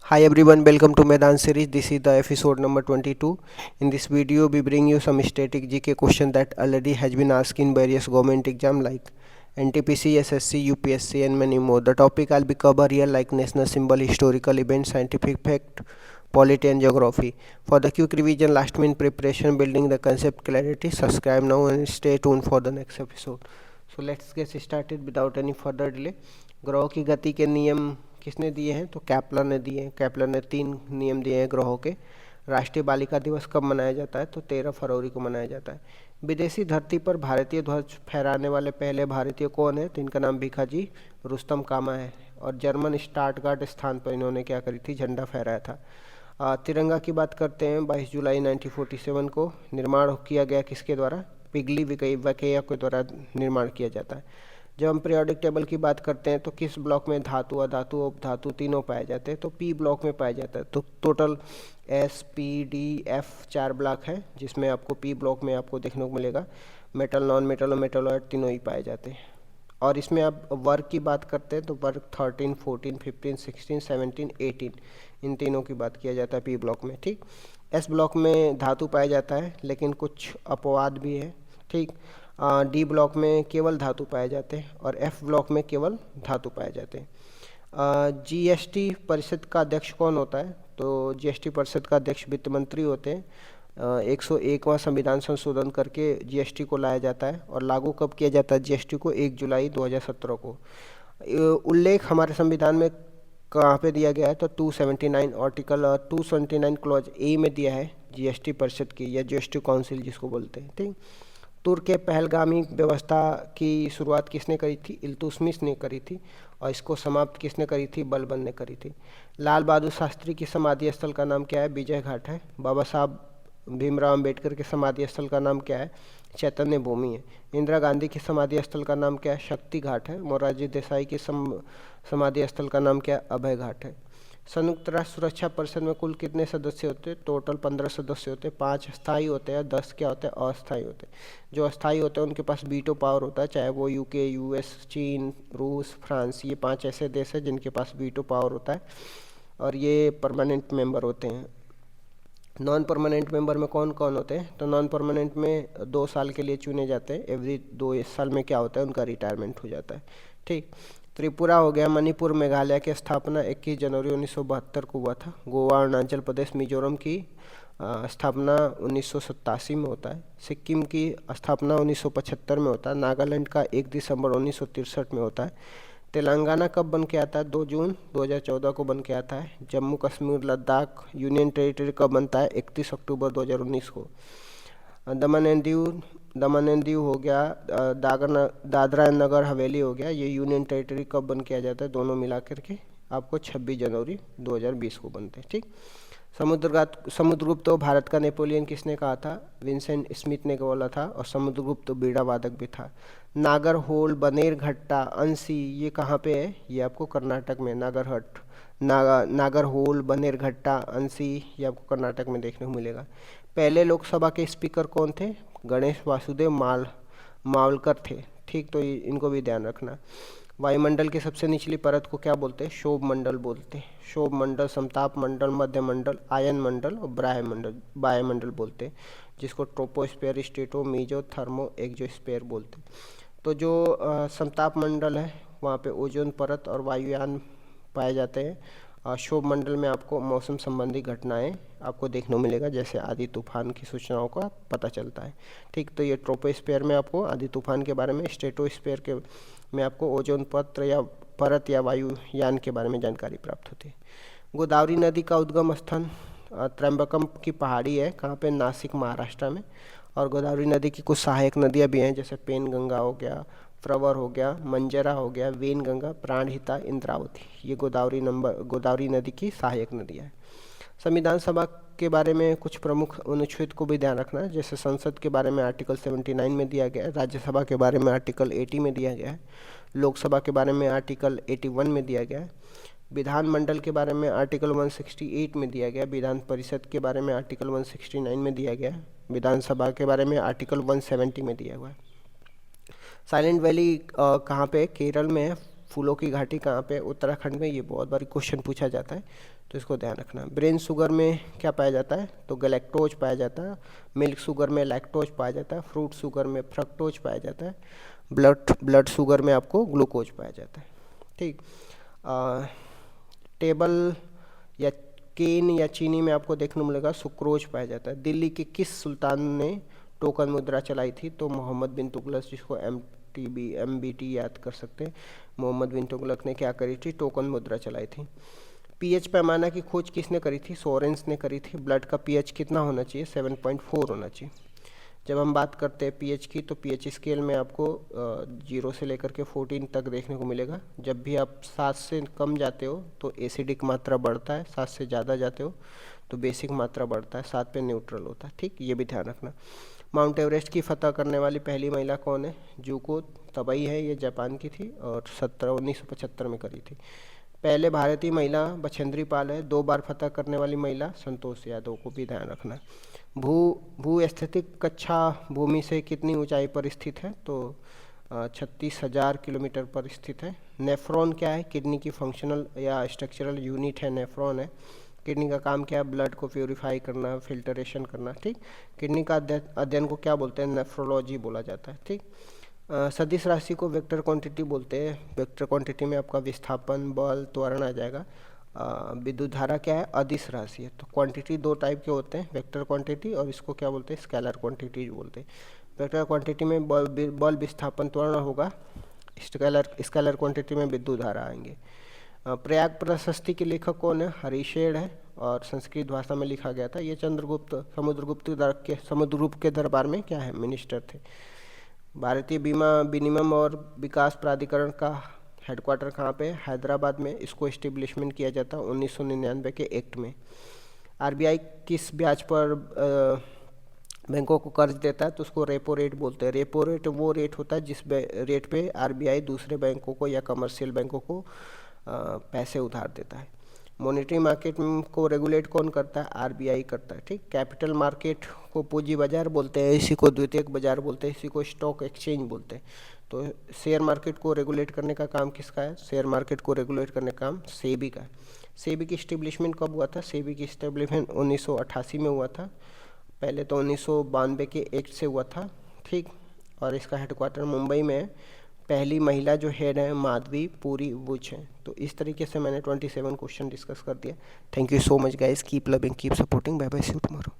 Hi everyone, welcome to Medan series. This is the episode number 22. In this video, we bring you some static GK question that already has been asked in various government exam like NTPC, SSC, UPSC and many more. The topic I'll be cover here like national symbol, historical event, scientific fact, polity and geography. For the quick revision, last minute preparation, building the concept clarity, subscribe now and stay tuned for the next episode. So let's get started without any further delay. ग्रहों की गति के नियम किसने दिए हैं? तो Kepler ने दिए हैं। कैप्लर ने 3 नियम दिए हैं ग्रहों के। राष्ट्रीय बालिका दिवस कब मनाया जाता है? तो 13 फरवरी को मनाया जाता है। विदेशी धरती पर भारतीय ध्वज फहराने वाले पहले भारतीय कौन है? तो इनका नाम भिखाजी रुस्तम कामा है। और जर्मन स्टाटगार्ड स्थान पर इन्होंने क्या करी थी? झंडा फहराया था। तिरंगा की बात करते हैं। 22 जुलाई 1947 को निर्माण किया गया किसके द्वारा? पिगली वकैया के द्वारा निर्माण किया जाता है। जब हम पीरियोडिक टेबल की बात करते हैं तो किस ब्लॉक में धातु, अधातु, उपधातु तीनों पाए जाते हैं? तो पी ब्लॉक में पाया जाता है। तो टोटल SPDF 4 ब्लॉक है, जिसमें आपको पी ब्लॉक में आपको देखने को मिलेगा मेटल, नॉन मेटल और मेटलॉइड तीनों ही पाए जाते हैं। और इसमें आप वर्ग की बात करते हैं तो वर्ग 13, 14, 15, 16, 17, 18 इन तीनों की बात किया जाता है पी ब्लॉक में। ठीक, एस ब्लॉक में धातु पाया जाता है लेकिन कुछ अपवाद भी है। ठीक, डी ब्लॉक में केवल धातु पाए जाते हैं और एफ ब्लॉक में केवल धातु पाए जाते हैं। जीएसटी परिषद का अध्यक्ष कौन होता है? तो जीएसटी परिषद का अध्यक्ष वित्त मंत्री होते हैं। 101वां संविधान संशोधन करके जीएसटी को लाया जाता है और लागू कब किया जाता है जीएसटी को? 1 जुलाई 2017 को। उल्लेख हमारे संविधान में कहाँ पे दिया गया है? तो 279 आर्टिकल 279 क्लॉज ए में दिया है जीएसटी परिषद की या जीएसटी काउंसिल जिसको बोलते हैं। ठीक, तुर्क के पहलगामी व्यवस्था की शुरुआत किसने करी थी? इल्तुतमिश ने करी थी। और इसको समाप्त किसने करी थी? बलबन ने करी थी। लाल बहादुर शास्त्री की समाधि स्थल का नाम क्या है? विजय घाट है। बाबा साहब भीमराव अंबेडकर के समाधि स्थल का नाम क्या है? चैतन्य भूमि है। इंदिरा गांधी की समाधि स्थल का नाम क्या है? शक्ति घाट है। मोरारजी देसाई की समाधि स्थल का नाम क्या है? अभय घाट है। संयुक्त राष्ट्र सुरक्षा परिषद में कुल कितने सदस्य होते हैं? टोटल 15 सदस्य होते हैं। 5 स्थायी होते हैं, 10 क्या होते हैं? अस्थायी होते हैं। जो अस्थायी होते हैं उनके पास वीटो पावर होता है, चाहे वो यूके, यूएस, चीन, रूस, फ्रांस, ये 5 ऐसे देश हैं जिनके पास वीटो पावर होता है और ये परमानेंट मेंबर होते हैं। नॉन परमानेंट मेंबर में कौन कौन होते हैं? तो नॉन परमानेंट में 2 साल के लिए चुने जाते हैं। एवरी 2 साल में क्या होता है? उनका रिटायरमेंट हो जाता है। ठीक, त्रिपुरा हो गया। मणिपुर, मेघालय की स्थापना 21 जनवरी 1972 को हुआ था। गोवा, अरुणाचल प्रदेश, मिजोरम की स्थापना 1987 में होता है। सिक्किम की स्थापना 1975 में होता है। नागालैंड का 1 दिसंबर 1963 में होता है। तेलंगाना कब बन के आता है? 2 जून 2014 को बन के आता है। जम्मू कश्मीर, लद्दाख यूनियन टेरिटरी कब बनता है? 31 अक्टूबर 2019 को। दमन एंड दीव हो गया। दादरा एंड नगर हवेली हो गया। ये यूनियन टेरिटरी कब बन के आ जाता है? दोनों मिला करके आपको 26 जनवरी 2020 को बनते हैं। ठीक, समुद्रगुप्त तो भारत का नेपोलियन किसने कहा था? विंसेंट स्मिथ ने बोला था। और समुद्रगुप्त तो बीड़ा वादक भी था। नागरहोल, बनेरघट्टा, अंसी ये कहाँ पे है? ये आपको कर्नाटक में नागरहोल, बनेरघट्टा, अंसी ये आपको कर्नाटक में देखने को मिलेगा। पहले लोकसभा के स्पीकर कौन थे? गणेश वासुदेव मावलकर थे। ठीक, तो इनको भी ध्यान रखना। वायुमंडल की सबसे निचली परत को क्या बोलते हैं? क्षोभ मंडल बोलते हैं। क्षोभ मंडल, समताप मंडल, मध्य मंडल, आयन मंडल और वायुमंडल बोलते हैं, जिसको troposphere, strato, meso, thermo, exosphere बोलते हैं। तो जो समताप मंडल है वहाँ पे ओजोन परत और वायुयान पाए जाते हैं। क्षोभ मंडल में आपको मौसम संबंधी घटनाएं आपको देखने को मिलेगा, जैसे आदि तूफान की सूचनाओं का पता चलता है। ठीक, तो ये ट्रोपोस्फेयर में आपको आदि तूफान के बारे में, स्ट्रेटोस्फेयर के में आपको ओजोन परत या वायुयान के बारे में जानकारी प्राप्त होती है। गोदावरी नदी का उद्गम स्थान त्र्यंबकम की पहाड़ी है। कहाँ पे? नासिक, महाराष्ट्र में। और गोदावरी नदी की कुछ सहायक नदियाँ भी हैं, जैसे पेनगंगा हो गया, प्रवर हो गया, मंजरा हो गया, वेनगंगा, प्राणहिता, इंद्रावती। ये गोदावरी नदी की सहायक नदियाँ हैं। संविधान सभा के बारे में कुछ प्रमुख अनुच्छेद को भी ध्यान रखना है, जैसे संसद के बारे में आर्टिकल 79 में दिया गया है, राज्यसभा के बारे में आर्टिकल 80 में दिया गया है, लोकसभा के बारे में आर्टिकल 81 में दिया गया है, विधानमंडल के बारे में आर्टिकल 168 में दिया गया, विधान परिषद के बारे में आर्टिकल 169 में दिया गया है, विधानसभा के बारे में आर्टिकल 170 में दिया हुआ है। साइलेंट वैली कहाँ पे? केरल में है। फूलों की घाटी कहाँ पे? उत्तराखंड में। ये बहुत बार क्वेश्चन पूछा जाता है, तो इसको ध्यान रखना। ब्रेन शुगर में क्या पाया जाता है? तो गैलेक्टोज पाया जाता है। मिल्क शुगर में लैक्टोज पाया जाता है। फ्रूट शुगर में फ्रक्टोज पाया जाता है। ब्लड शुगर में आपको ग्लूकोज पाया जाता है। ठीक। टेबल या केन या चीनी में आपको देखने को मिलेगा सुक्रोज पाया जाता है। दिल्ली के किस सुल्तान ने टोकन मुद्रा चलाई थी? तो मोहम्मद बिन तुगलक, जिसको MBT याद कर सकते हैं। मोहम्मद बिन तुगलक ने क्या करी थी? टोकन मुद्रा चलाई थी। पीएच पैमाना की खोज किसने करी थी? सोरेंस ने करी थी। ब्लड का पीएच कितना होना चाहिए? 7.4 होना चाहिए। जब हम बात करते हैं पीएच की, तो पीएच स्केल में आपको 0 से लेकर के 14 तक देखने को मिलेगा। जब भी आप 7 से कम जाते हो तो एसिडिक मात्रा बढ़ता है, 7 से ज़्यादा जाते हो तो बेसिक मात्रा बढ़ता है, 7 पे न्यूट्रल होता है। ठीक, ये भी ध्यान रखना। माउंट एवरेस्ट की फतह करने वाली पहली महिला कौन है? जुको तबई है, ये जापान की थी और 1975 में करी थी। पहले भारतीय महिला बछेंद्री पाल है। 2 बार फतह करने वाली महिला संतोष यादव, को भी ध्यान रखना। भूस्थितिक कक्षा भूमि से कितनी ऊंचाई पर स्थित है? तो 36,000 किलोमीटर पर स्थित है। नेफ्रॉन क्या है? किडनी की फंक्शनल या स्ट्रक्चरल यूनिट है, नेफ्रॉन है। किडनी का काम क्या है? ब्लड को प्योरीफाई करना, फिल्टरेशन करना। ठीक। किडनी का अध्ययन को क्या बोलते हैं? नेफ्रोलॉजी बोला जाता है। ठीक। सदिश राशि को वेक्टर क्वांटिटी बोलते हैं। वेक्टर क्वांटिटी में आपका विस्थापन, बल, त्वरण आ जाएगा। विद्युत धारा क्या है? अदिश राशि है। तो क्वांटिटी 2 टाइप के होते हैं, वेक्टर क्वांटिटी और इसको क्या बोलते हैं? स्केलर क्वांटिटी बोलते हैं। वेक्टर क्वांटिटी में बल, विस्थापन, त्वरण होगा। स्केलर क्वांटिटी में विद्युत धारा आएंगे। प्रयाग प्रशस्ति के लेखक कौन है? हरिशेर है और संस्कृत भाषा में लिखा गया था। ये समुद्रगुप्त के दरबार में क्या है? मिनिस्टर थे। भारतीय बीमा विनिमय और विकास प्राधिकरण का हेडक्वार्टर कहाँ पे? हैदराबाद में। इसको इस्टेब्लिशमेंट किया जाता है 1999 के एक्ट में। आरबीआई किस ब्याज पर बैंकों को कर्ज देता है? तो उसको रेपो रेट बोलते हैं। रेपो रेट वो रेट होता है जिस रेट पे आरबीआई दूसरे बैंकों को या कमर्शियल बैंकों को पैसे उधार देता है। मॉनेटरी मार्केट को रेगुलेट कौन करता है? आरबीआई करता है। ठीक। कैपिटल मार्केट को पूंजी बाजार बोलते हैं, इसी को द्वितीयक बाजार बोलते हैं, इसी को स्टॉक एक्सचेंज बोलते हैं। तो शेयर मार्केट को रेगुलेट करने का काम किसका है? शेयर मार्केट को रेगुलेट करने का काम सेबी का है। सेबी की इस्टेब्लिशमेंट कब हुआ था? सेबी की इस्टेब्लिशमेंट 1988 में हुआ था। पहले तो 1992 के एक्ट से हुआ था। ठीक। और इसका हेडक्वार्टर मुंबई में है। पहली महिला जो हेड है माधवी पुरी बुच है। तो इस तरीके से मैंने 27 क्वेश्चन डिस्कस कर दिया। Thank you so much guys, keep loving, keep supporting, bye bye, see you tomorrow.